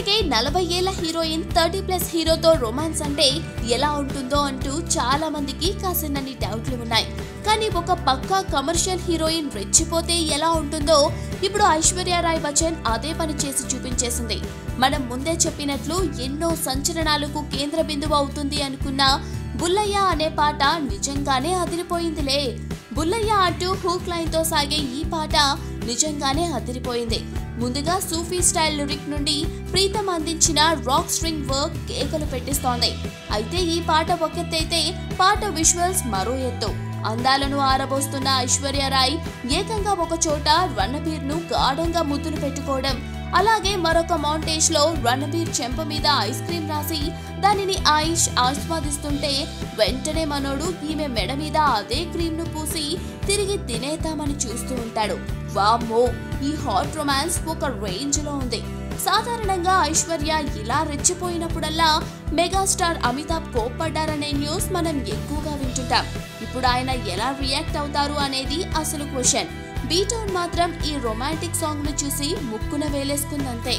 ఇప్పటికే 40 ఏళ్ల హీరోయిన్ 30+ హీరోతో రొమాన్స్ అంటే ఎలా ఉంటుందో అంటూ చాలా మందికి కాసినన్ని డౌట్లు ఉన్నాయి. కానీ ఒక పక్కా కమర్షియల్ హీరోయిన్ రెచ్చిపోతే ఎలా ఉంటుందో ఇప్పుడు ఐశ్వర్య రాయ్ బచ్చన్ అదే పని చేసి చూపించేసింది. మనం ముందే చెప్పినట్లు ఎన్నో సంచలనాలకు కేంద్ర బిందువు అవుతుంది అనుకున్న బుల్లయ్య అనే పాట నిజంగానే అదిరిపోయిందిలే. బుల్లయ్య అంటూ హూక్ లైన్ తో సాగే ఈ పాట నిజంగానే అదిరిపోయింది. ముందుగా సూఫీ స్టైల్ లిరిక్ నుండి ప్రీతం అందించిన రాక్ స్ట్రింగ్ వర్క్ కేకలు పెట్టిస్తోంది. అయితే ఈ పాట ఒకెత్తైతే పాట విజువల్స్ మరో ఎత్తు. అందాలను ఆరబోస్తున్న ఐశ్వర్య రాయ్ ఏకంగా ఒక చోట రణబీర్ ను గాఢంగా ముద్దులు పెట్టుకోవడం, అలాగే మరొక మౌంటేజ్ లో రణబీర్ చెంప మీద ఐస్ క్రీమ్ రాసి దానిని ఆయిష్ ఆస్వాదిస్తుంటే వెంటనే మనోడు ఈమె మెడ మీద అదే క్రీమ్ ను పూసి తిరిగి తినేద్దామని చూస్తూ ఉంటాడు. వామ్మో, ఈ హాట్ రొమాన్స్ ఒక రేంజ్ లో ఉంది. సాధారణంగా ఐశ్వర్య ఇలా రెచ్చిపోయినప్పుడల్లా మెగాస్టార్ అమితాబ్ కోప్పడ్డారనే న్యూస్ మనం ఎక్కువగా వింటుంటాం. ఇప్పుడు ఆయన ఎలా రియాక్ట్ అవుతారు అనేది అసలు క్వశ్చన్. బీటౌన్ మాత్రం ఈ రొమాంటిక్ సాంగ్ ను చూసి ముక్కున వేలేసుకుందంతే.